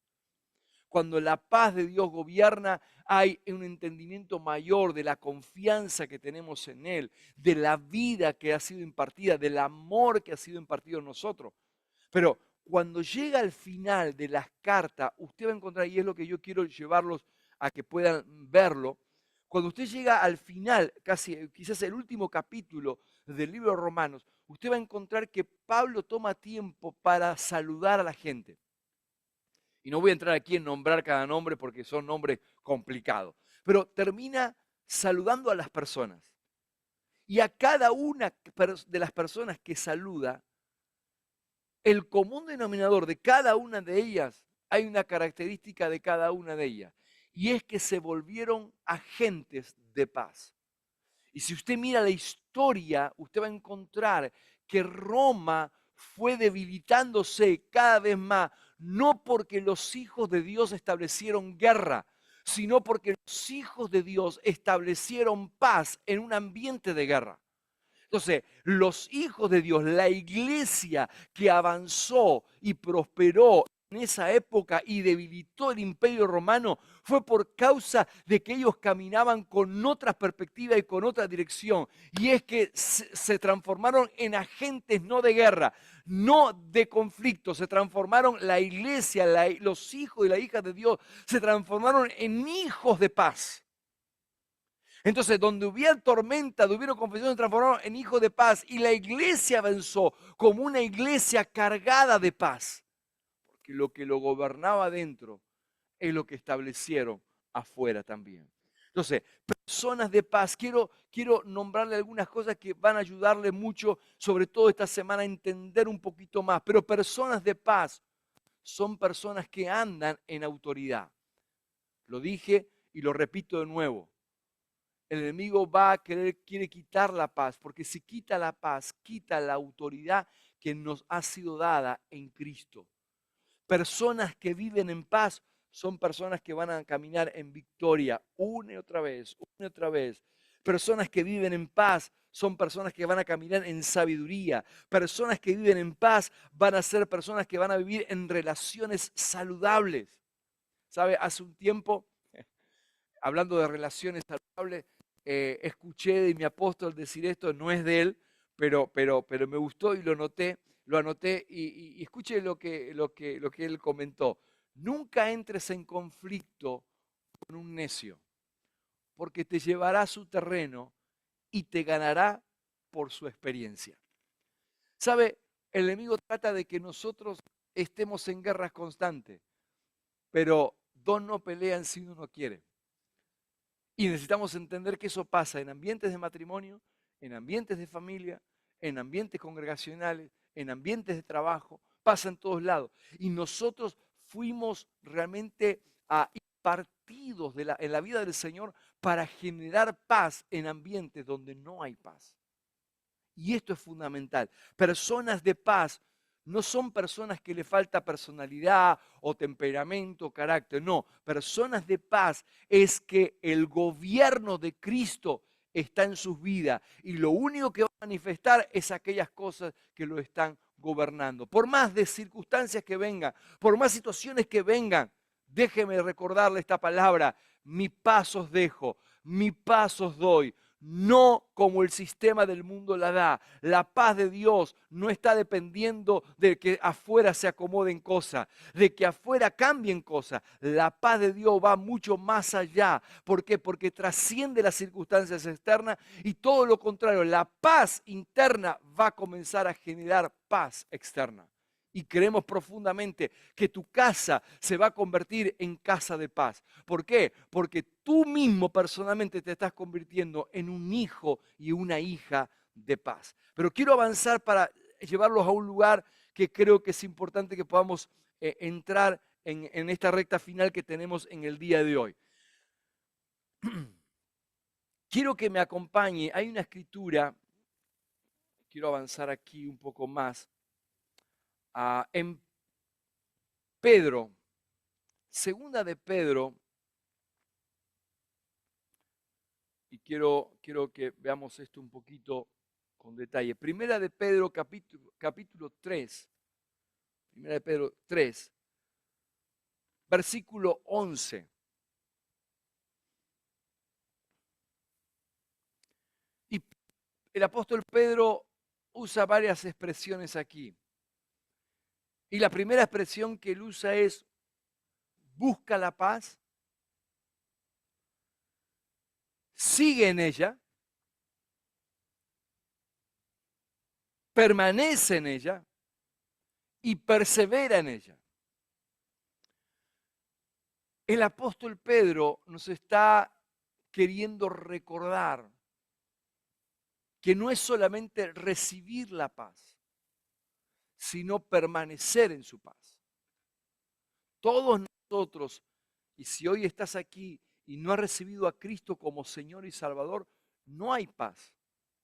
[SPEAKER 1] Cuando la paz de Dios gobierna, hay un entendimiento mayor de la confianza que tenemos en Él, de la vida que ha sido impartida, del amor que ha sido impartido en nosotros. Pero cuando llega al final de las cartas, usted va a encontrar, y es lo que yo quiero llevarlos a que puedan verlo, cuando usted llega al final, casi quizás el último capítulo del libro de Romanos, usted va a encontrar que Pablo toma tiempo para saludar a la gente. Y no voy a entrar aquí en nombrar cada nombre porque son nombres complicados. Pero termina saludando a las personas. Y a cada una de las personas que saluda, el común denominador de cada una de ellas, hay una característica de cada una de ellas. Y es que se volvieron agentes de paz. Y si usted mira la historia, usted va a encontrar que Roma fue debilitándose cada vez más, no porque los hijos de Dios establecieron guerra, sino porque los hijos de Dios establecieron paz en un ambiente de guerra. Entonces, los hijos de Dios, la iglesia que avanzó y prosperó en esa época y debilitó el imperio romano, fue por causa de que ellos caminaban con otra perspectiva y con otra dirección. Y es que se transformaron en agentes no de guerra, no de conflicto, se transformaron la iglesia, los hijos y las hijas de Dios, se transformaron en hijos de paz. Entonces, donde hubiera tormenta, donde hubiera confusión, se transformaron en hijos de paz. Y la iglesia avanzó como una iglesia cargada de paz. Porque lo que lo gobernaba adentro es lo que establecieron afuera también. Entonces, personas de paz. Quiero nombrarle algunas cosas que van a ayudarle mucho, sobre todo esta semana, a entender un poquito más. Pero personas de paz son personas que andan en autoridad. Lo dije y lo repito de nuevo. El enemigo quiere quitar la paz, porque si quita la paz, quita la autoridad que nos ha sido dada en Cristo. Personas que viven en paz son personas que van a caminar en victoria una y otra vez, una y otra vez. Personas que viven en paz son personas que van a caminar en sabiduría. Personas que viven en paz van a ser personas que van a vivir en relaciones saludables. ¿Sabe? Hace un tiempo, hablando de relaciones saludables, escuché de mi apóstol decir esto, no es de él, pero me gustó y lo anoté y escuche lo que él comentó. Nunca entres en conflicto con un necio, porque te llevará a su terreno y te ganará por su experiencia. ¿Sabe? El enemigo trata de que nosotros estemos en guerras constantes, pero dos no pelean si uno no quiere. Y necesitamos entender que eso pasa en ambientes de matrimonio, en ambientes de familia, en ambientes congregacionales, en ambientes de trabajo, pasa en todos lados. Y nosotros fuimos realmente partidos en la vida del Señor para generar paz en ambientes donde no hay paz. Y esto es fundamental. Personas de paz no son personas que le falta personalidad o temperamento o carácter. No, personas de paz es que el gobierno de Cristo está en sus vidas y lo único que va a manifestar es aquellas cosas que lo están gobernando. Por más de circunstancias que vengan, por más situaciones que vengan, déjeme recordarle esta palabra: mi paz os dejo, mi paz os doy. No como el sistema del mundo la da. La paz de Dios no está dependiendo de que afuera se acomoden cosas, de que afuera cambien cosas. La paz de Dios va mucho más allá. ¿Por qué? Porque trasciende las circunstancias externas y todo lo contrario. La paz interna va a comenzar a generar paz externa. Y creemos profundamente que tu casa se va a convertir en casa de paz. ¿Por qué? Porque tú mismo personalmente te estás convirtiendo en un hijo y una hija de paz. Pero quiero avanzar para llevarlos a un lugar que creo que es importante que podamos entrar en esta recta final que tenemos en el día de hoy. Quiero que me acompañe. Hay una escritura, quiero avanzar aquí un poco más, en Pedro, segunda de Pedro, y quiero que veamos esto un poquito con detalle. Primera de Pedro, capítulo 3, Primera de Pedro 3, versículo 11. Y el apóstol Pedro usa varias expresiones aquí. Y la primera expresión que él usa es: busca la paz, sigue en ella, permanece en ella y persevera en ella. El apóstol Pedro nos está queriendo recordar que no es solamente recibir la paz, sino permanecer en su paz. Todos nosotros, y si hoy estás aquí y no has recibido a Cristo como Señor y Salvador, no hay paz,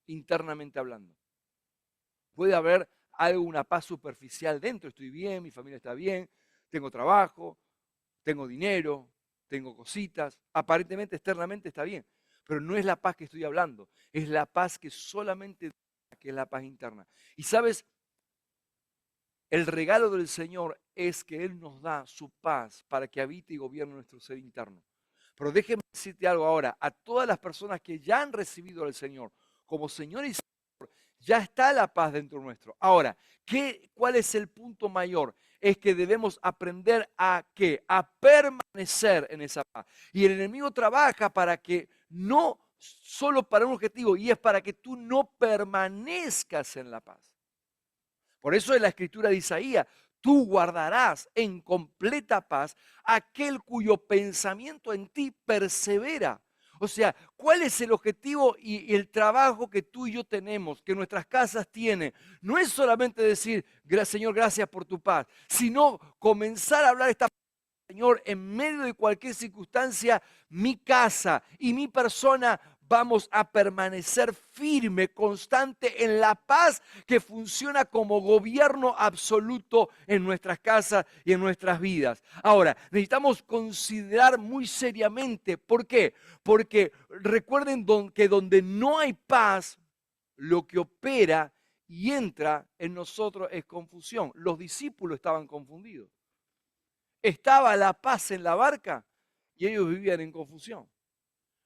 [SPEAKER 1] internamente hablando. Puede haber una paz superficial dentro: estoy bien, mi familia está bien, tengo trabajo, tengo dinero, tengo cositas, aparentemente externamente está bien, pero no es la paz que estoy hablando, es la paz que solamente que es la paz interna. Y sabes, el regalo del Señor es que Él nos da su paz para que habite y gobierne nuestro ser interno. Pero déjeme decirte algo ahora: a todas las personas que ya han recibido al Señor como Señor y Salvador, ya está la paz dentro nuestro. Ahora, ¿cuál es el punto mayor? Es que debemos aprender a ¿qué? A permanecer en esa paz. Y el enemigo trabaja para que no solo para un objetivo, y es para que tú no permanezcas en la paz. Por eso en la escritura de Isaías: tú guardarás en completa paz aquel cuyo pensamiento en ti persevera. O sea, ¿cuál es el objetivo y el trabajo que tú y yo tenemos, que nuestras casas tienen? No es solamente decir: Señor, gracias por tu paz, sino comenzar a hablar esta paz. Señor, en medio de cualquier circunstancia, mi casa y mi persona vamos a permanecer firme, constante en la paz que funciona como gobierno absoluto en nuestras casas y en nuestras vidas. Ahora, necesitamos considerar muy seriamente. ¿Por qué? Porque recuerden que donde no hay paz, lo que opera y entra en nosotros es confusión. Los discípulos estaban confundidos. Estaba la paz en la barca y ellos vivían en confusión.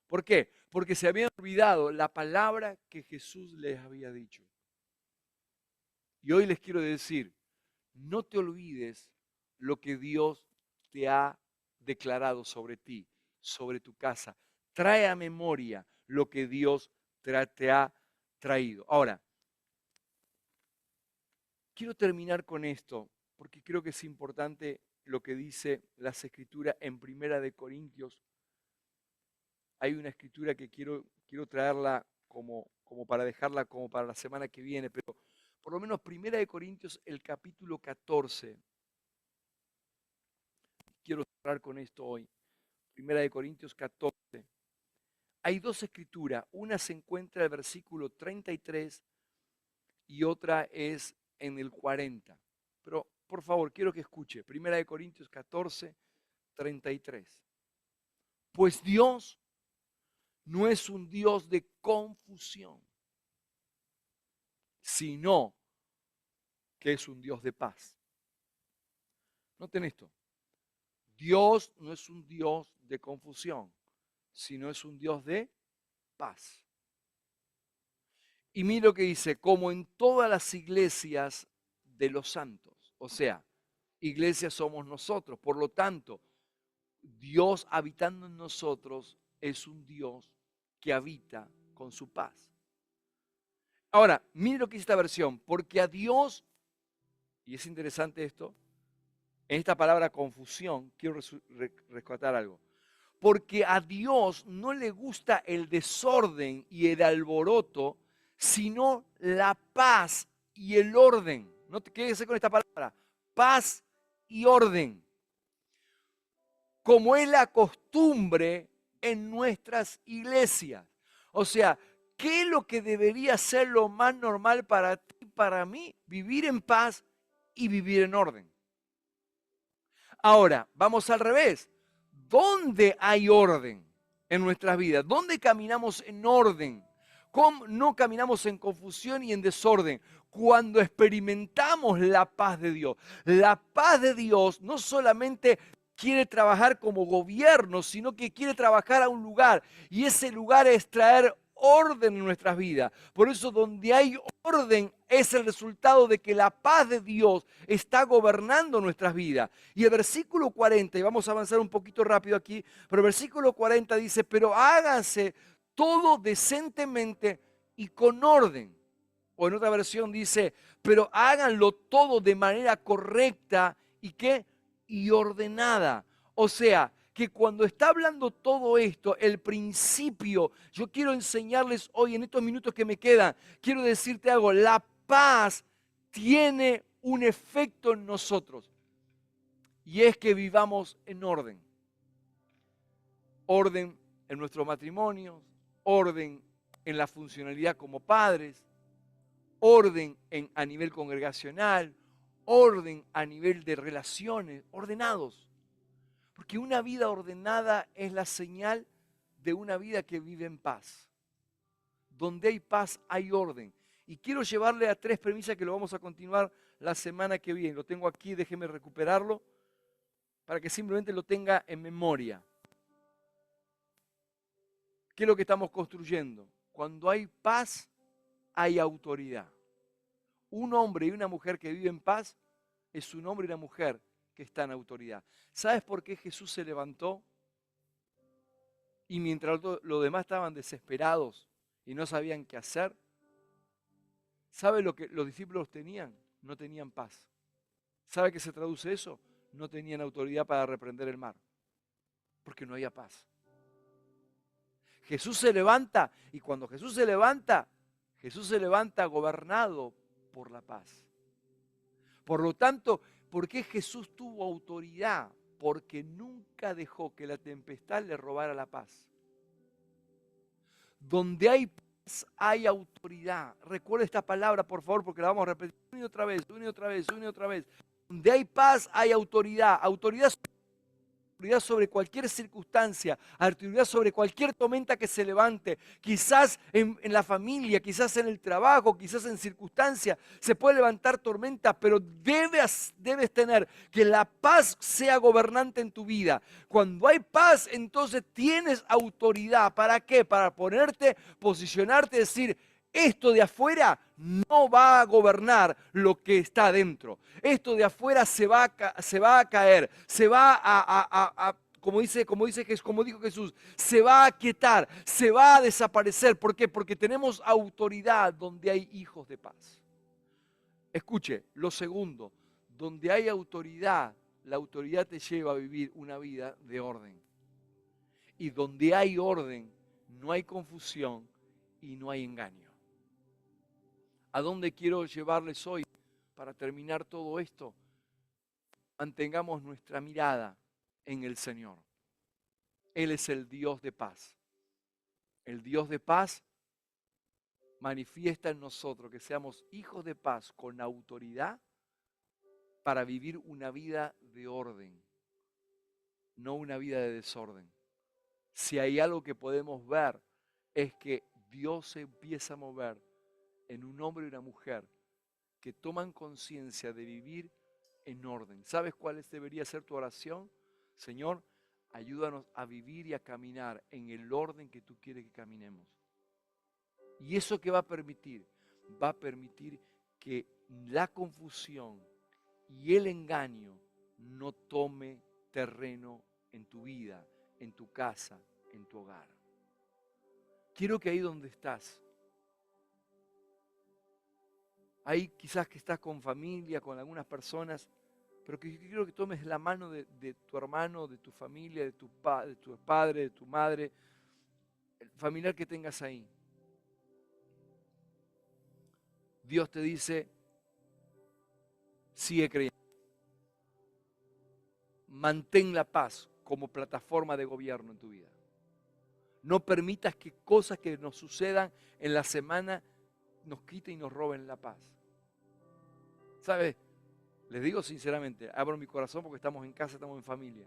[SPEAKER 1] ¿Por qué? Porque se habían olvidado la palabra que Jesús les había dicho. Y hoy les quiero decir: no te olvides lo que Dios te ha declarado sobre ti. sobre tu casa. Trae a memoria lo que Dios te ha traído. Ahora, quiero terminar con esto, porque creo que es importante lo que dice las Escrituras en Primera de Corintios. Hay una escritura que quiero traerla como para dejarla como para la semana que viene, pero por lo menos Primera de Corintios, el capítulo 14. Quiero cerrar con esto hoy. Primera de Corintios 14. Hay dos escrituras, una se encuentra en el versículo 33 y otra es en el 40. Pero por favor, quiero que escuche. Primera de Corintios 14, 33. Pues Dios no es un Dios de confusión, sino que es un Dios de paz. Noten esto. Dios no es un Dios de confusión, sino es un Dios de paz. Y mira lo que dice, como en todas las iglesias de los santos. O sea, iglesias somos nosotros. Por lo tanto, Dios habitando en nosotros es un Dios que habita con su paz. Ahora, mire lo que dice esta versión. Porque a Dios, y es interesante esto, en esta palabra confusión, quiero rescatar algo. Porque a Dios no le gusta el desorden y el alboroto, sino la paz y el orden. ¿No te quedes con esta palabra? Paz y orden. Como es la costumbre en nuestras iglesias. O sea, ¿qué es lo que debería ser lo más normal para ti y para mí? Vivir en paz y vivir en orden. Ahora, vamos al revés. ¿Dónde hay orden en nuestras vidas? ¿Dónde caminamos en orden? ¿Cómo no caminamos en confusión y en desorden? Cuando experimentamos la paz de Dios. La paz de Dios no solamente quiere trabajar como gobierno, sino que quiere trabajar a un lugar. Y ese lugar es traer orden en nuestras vidas. Por eso donde hay orden es el resultado de que la paz de Dios está gobernando nuestras vidas. Y el versículo 40, y vamos a avanzar un poquito rápido aquí, pero el versículo 40 dice, pero háganse todo decentemente y con orden. O en otra versión dice, pero háganlo todo de manera correcta y ¿qué? Y ordenada. O sea, que cuando está hablando todo esto, el principio, yo quiero enseñarles hoy en estos minutos que me quedan, quiero decirte algo, la paz tiene un efecto en nosotros y es que vivamos en orden. Orden en nuestros matrimonios, orden en la funcionalidad como padres, orden a nivel congregacional, orden a nivel de relaciones, ordenados. Porque una vida ordenada es la señal de una vida que vive en paz. Donde hay paz hay orden. Y quiero llevarle a tres premisas que lo vamos a continuar la semana que viene. Lo tengo aquí, déjeme recuperarlo para que simplemente lo tenga en memoria. ¿Qué es lo que estamos construyendo? Cuando hay paz, hay autoridad. Un hombre y una mujer que viven en paz es un hombre y una mujer que está en autoridad. ¿Sabes por qué Jesús se levantó? Y mientras los demás estaban desesperados y no sabían qué hacer, ¿sabe lo que los discípulos tenían? No tenían paz. ¿Sabe qué se traduce eso? No tenían autoridad para reprender el mar, porque no había paz. Jesús se levanta y cuando Jesús se levanta gobernado por la paz. Por lo tanto, ¿por qué Jesús tuvo autoridad? Porque nunca dejó que la tempestad le robara la paz. Donde hay paz, hay autoridad. Recuerda esta palabra, por favor, porque la vamos a repetir una y otra vez, una y otra vez, una y otra vez. Donde hay paz, hay autoridad. Autoridad sobre cualquier circunstancia, autoridad sobre cualquier tormenta que se levante, quizás en la familia, quizás en el trabajo, quizás en circunstancias, se puede levantar tormenta, pero debes tener que la paz sea gobernante en tu vida. Cuando hay paz, entonces tienes autoridad. ¿Para qué? Para posicionarte, decir, esto de afuera no va a gobernar lo que está adentro. Esto de afuera se va a caer, se va a como dijo Jesús, se va a aquietar, se va a desaparecer. ¿Por qué? Porque tenemos autoridad donde hay hijos de paz. Escuche, lo segundo, donde hay autoridad, la autoridad te lleva a vivir una vida de orden. Y donde hay orden, no hay confusión y no hay engaño. ¿A dónde quiero llevarles hoy para terminar todo esto? Mantengamos nuestra mirada en el Señor. Él es el Dios de paz. El Dios de paz manifiesta en nosotros que seamos hijos de paz con autoridad para vivir una vida de orden, no una vida de desorden. Si hay algo que podemos ver es que Dios se empieza a mover en un hombre y una mujer que toman conciencia de vivir en orden. ¿Sabes cuál debería ser tu oración? Señor, ayúdanos a vivir y a caminar en el orden que tú quieres que caminemos. ¿Y eso qué va a permitir? Va a permitir que la confusión y el engaño no tome terreno en tu vida, en tu casa, en tu hogar. Quiero que ahí donde estás, ahí quizás que estás con familia, con algunas personas, pero que quiero que tomes la mano de tu hermano, de tu familia, de tu padre, de tu madre, el familiar que tengas ahí. Dios te dice, sigue creyendo. Mantén la paz como plataforma de gobierno en tu vida. No permitas que cosas que nos sucedan en la semana nos quiten y nos roben la paz. ¿Sabes? Les digo sinceramente, abro mi corazón porque estamos en casa, estamos en familia.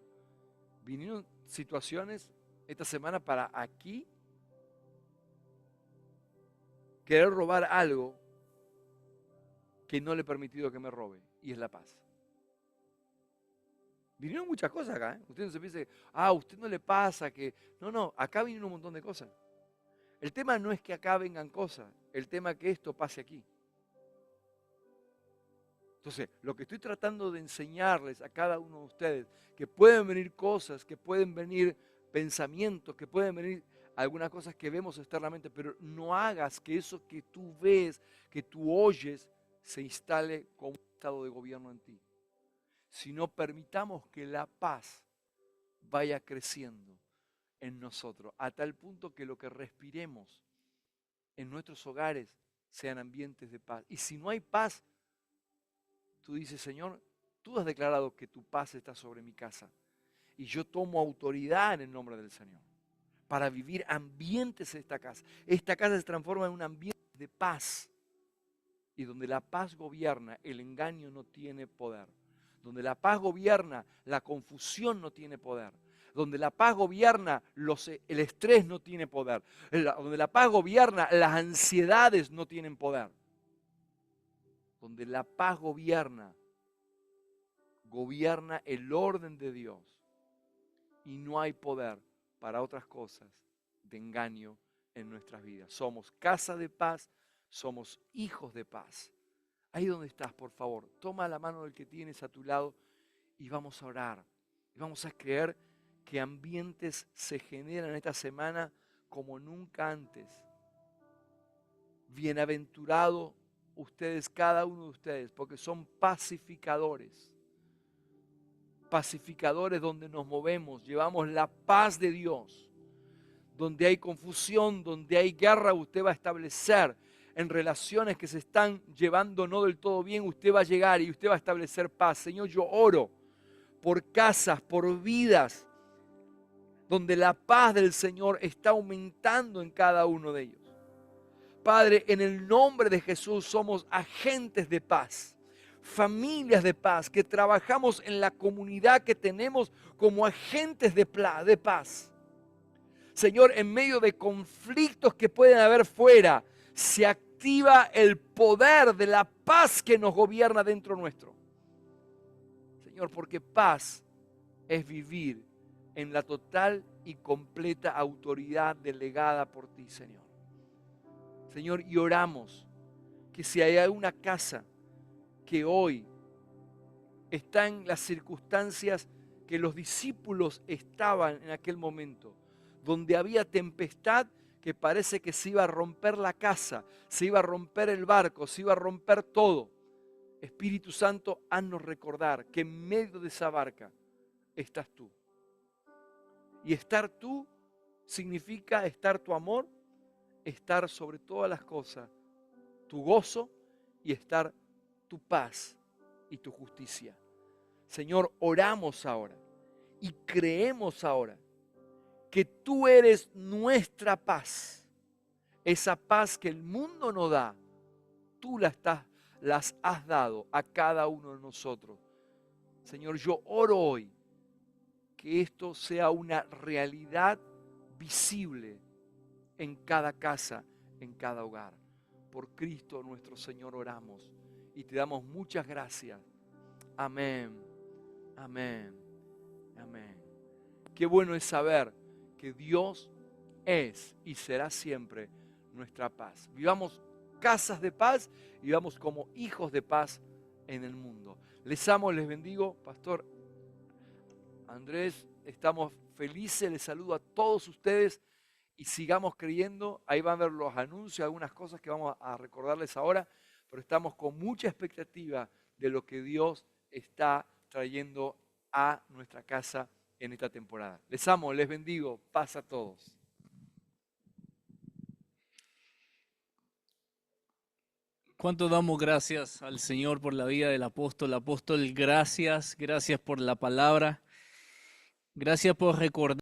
[SPEAKER 1] Vinieron situaciones esta semana para aquí querer robar algo que no le he permitido que me robe, y es la paz. Vinieron muchas cosas acá, ¿eh? Usted no se piense, a usted no le pasa que... No, acá vinieron un montón de cosas. El tema no es que acá vengan cosas, el tema es que esto pase aquí. Entonces, lo que estoy tratando de enseñarles a cada uno de ustedes, que pueden venir cosas, que pueden venir pensamientos, que pueden venir algunas cosas que vemos externamente, pero no hagas que eso que tú ves, que tú oyes, se instale como un estado de gobierno en ti. Sino permitamos que la paz vaya creciendo en nosotros, a tal punto que lo que respiremos en nuestros hogares sean ambientes de paz. Y si no hay paz, tú dices, Señor, tú has declarado que tu paz está sobre mi casa. Y yo tomo autoridad en el nombre del Señor para vivir ambientes en esta casa. Esta casa se transforma en un ambiente de paz. Y donde la paz gobierna, el engaño no tiene poder. Donde la paz gobierna, la confusión no tiene poder. Donde la paz gobierna, el estrés no tiene poder. Donde la paz gobierna, las ansiedades no tienen poder. Donde la paz gobierna el orden de Dios. Y no hay poder para otras cosas de engaño en nuestras vidas. Somos casa de paz, somos hijos de paz. Ahí donde estás, por favor, toma la mano del que tienes a tu lado y vamos a orar. Y vamos a creer que ambientes se generan esta semana como nunca antes. Bienaventurados ustedes, cada uno de ustedes, porque son pacificadores. Pacificadores donde nos movemos, llevamos la paz de Dios. Donde hay confusión, donde hay guerra, usted va a establecer en relaciones que se están llevando no del todo bien, usted va a llegar y usted va a establecer paz. Señor, yo oro por casas, por vidas, donde la paz del Señor está aumentando en cada uno de ellos. Padre, en el nombre de Jesús somos agentes de paz, familias de paz, que trabajamos en la comunidad que tenemos como agentes de paz. Señor, en medio de conflictos que pueden haber fuera, se activa el poder de la paz que nos gobierna dentro nuestro. Señor, porque paz es vivir en la total y completa autoridad delegada por ti, Señor. Señor, y oramos que si hay alguna casa que hoy está en las circunstancias que los discípulos estaban en aquel momento, donde había tempestad que parece que se iba a romper la casa, se iba a romper el barco, se iba a romper todo. Espíritu Santo, haznos recordar que en medio de esa barca estás tú. Y estar tú significa estar tu amor, estar sobre todas las cosas tu gozo y estar tu paz y tu justicia. Señor, oramos ahora y creemos ahora que tú eres nuestra paz. Esa paz que el mundo no da, tú las has dado a cada uno de nosotros. Señor, yo oro hoy que esto sea una realidad visible en cada casa, en cada hogar. Por Cristo nuestro Señor oramos y te damos muchas gracias. Amén, amén, amén. Qué bueno es saber que Dios es y será siempre nuestra paz. Vivamos casas de paz y vivamos como hijos de paz en el mundo. Les amo, les bendigo. Pastor Andrés, estamos felices. Les saludo a todos ustedes y sigamos creyendo. Ahí van a ver los anuncios, algunas cosas que vamos a recordarles ahora, pero estamos con mucha expectativa de lo que Dios está trayendo a nuestra casa en esta temporada. Les amo, les bendigo. Paz a todos.
[SPEAKER 2] ¿Cuánto damos gracias al Señor por la vida del apóstol? Apóstol, gracias por la palabra. Gracias por recordar.